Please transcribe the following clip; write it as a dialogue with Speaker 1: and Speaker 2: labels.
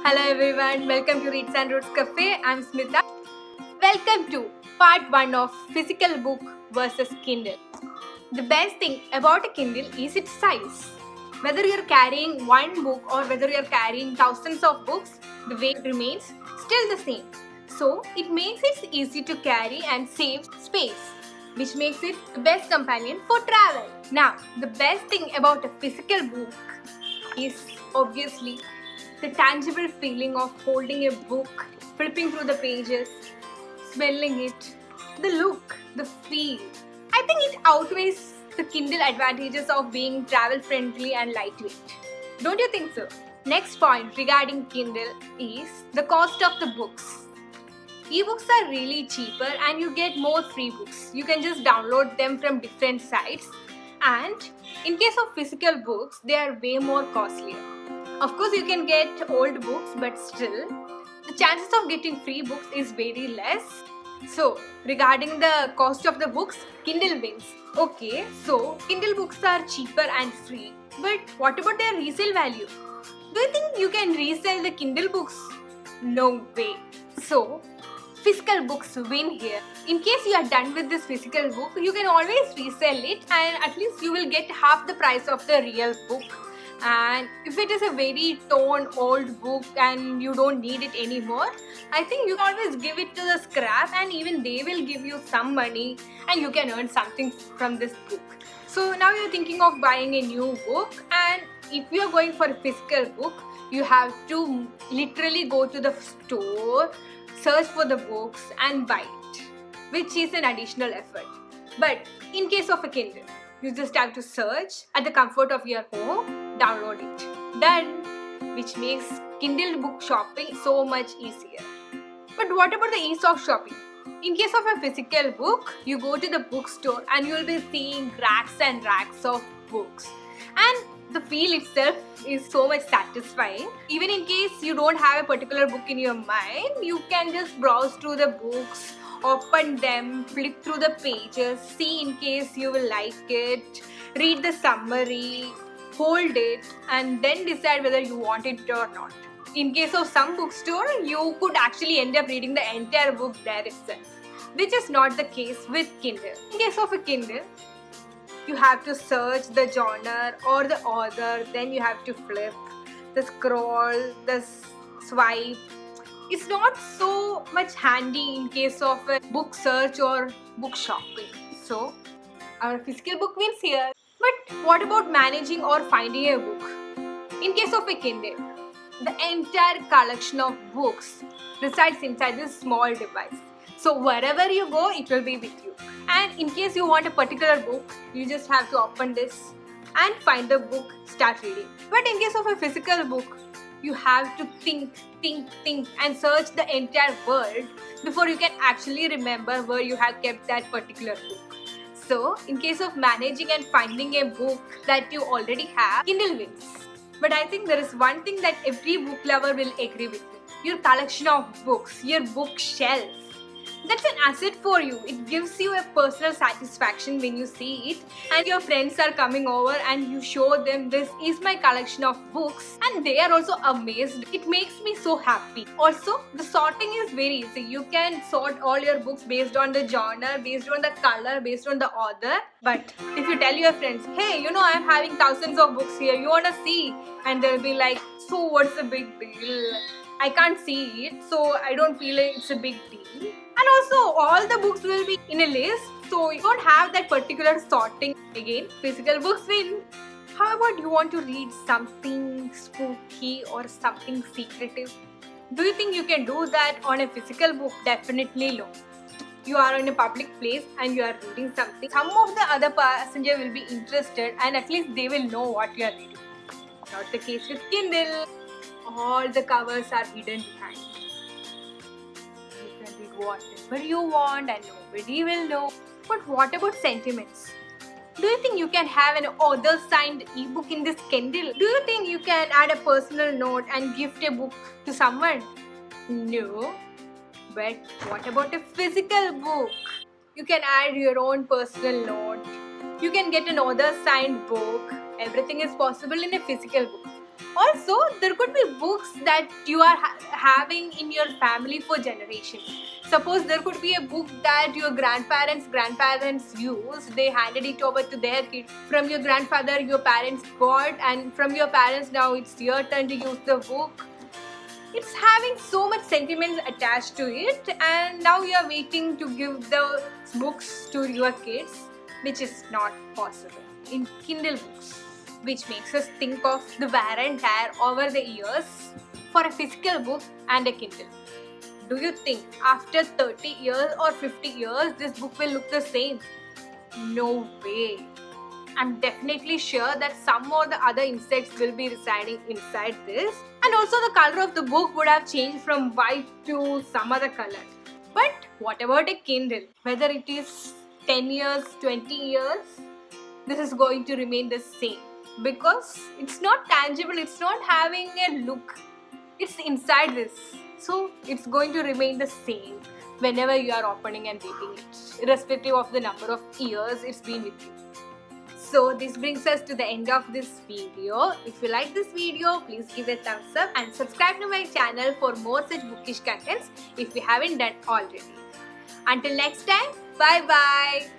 Speaker 1: Hello everyone, welcome to Reads and Roots Cafe. I'm Smita. Welcome to part 1 of physical book versus Kindle. The best thing about a Kindle is its size. Whether you're carrying one book or whether you're carrying thousands of books, the weight remains still the same. So it makes it easy to carry and saves space, which makes it the best companion for travel. Now, the best thing about a physical book is obviously the tangible feeling of holding a book, flipping through the pages, smelling it, the look, the feel. I think it outweighs the Kindle advantages of being travel friendly and lightweight. Don't you think so? Next point regarding Kindle is the cost of the books. Ebooks are really cheaper and you get more free books. You can just download them from different sites, and in case of physical books, they are way more costlier. Of course, you can get old books, but still, the chances of getting free books is very less. So, regarding the cost of the books, Kindle wins. Okay, so Kindle books are cheaper and free, but what about their resale value? Do you think you can resell the Kindle books? No way. So, physical books win here. In case you are done with this physical book, you can always resell it and at least you will get half the price of the real book. And if it is a very torn old book and you don't need it anymore, I think you can always give it to the scrap and even they will give you some money and you can earn something from this book. So now you're thinking of buying a new book, and if you're going for a physical book, you have to literally go to the store, search for the books and buy it, which is an additional effort. But in case of a Kindle, you just have to search at the comfort of your home, download it. Done! Which makes Kindle book shopping so much easier. But what about the ease of shopping? In case of a physical book, you go to the bookstore and you'll be seeing racks and racks of books. And the feel itself is so much satisfying. Even in case you don't have a particular book in your mind, you can just browse through the books, open them, flip through the pages, see in case you will like it, read the summary, hold it, and then decide whether you want it or not. In case of some bookstore, you could actually end up reading the entire book there itself, which is not the case with Kindle. In case of a Kindle, you have to search the genre or the author, then you have to flip, the scroll, the swipe. It's not so much handy in case of a book search or book shopping. So, our physical book wins here. But what about managing or finding a book? In case of a Kindle, the entire collection of books resides inside this small device. So wherever you go, it will be with you. And in case you want a particular book, you just have to open this and find the book, start reading. But in case of a physical book, you have to think and search the entire world before you can actually remember where you have kept that particular book. So, in case of managing and finding a book that you already have, Kindle wins. But I think there is one thing that every book lover will agree with me. Your collection of books, your bookshelf. That's an asset for you. It gives you a personal satisfaction when you see it and your friends are coming over and you show them this is my collection of books and they are also amazed. It makes me so happy. Also, the sorting is very easy. You can sort all your books based on the genre, based on the color, based on the author. But if you tell your friends, hey, I'm having thousands of books here, you want to see? And they'll be like, so what's the big deal? I can't see it, so I don't feel like it's a big deal. And also, all the books will be in a list, so you don't have that particular sorting. Again, physical books win. How about you want to read something spooky or something secretive? Do you think you can do that on a physical book? Definitely no. You are in a public place and you are reading something. Some of the other passenger will be interested and at least they will know what you are reading. Not the case with Kindle. All the covers are hidden behind. You can read whatever you want and nobody will know. But what about sentiments? Do you think you can have an author signed ebook in this Kindle? Do you think you can add a personal note and gift a book to someone? No. But what about a physical book? You can add your own personal note. You can get an author signed book. Everything is possible in a physical book. Also, there could be books that you are having in your family for generations. Suppose there could be a book that your grandparents used, they handed it over to their kids. From your grandfather, your parents got, and from your parents, now it's your turn to use the book. It's having so much sentiments attached to it, and now you are waiting to give the books to your kids, which is not possible in Kindle books, which makes us think of the wear and tear over the years for a physical book and a Kindle. Do you think after 30 years or 50 years this book will look the same? No way. I'm definitely sure that some or the other insects will be residing inside this, and also the color of the book would have changed from white to some other color. But what about a Kindle? Whether it is 10 years, 20 years, this is going to remain the same because it's not tangible, it's not having a look, it's inside this, so it's going to remain the same whenever you are opening and reading it, irrespective of the number of years it's been with you. So this brings us to the end of this video. If you like this video, please give a thumbs up and subscribe to my channel for more such bookish contents if you haven't done already. Until next time, bye bye.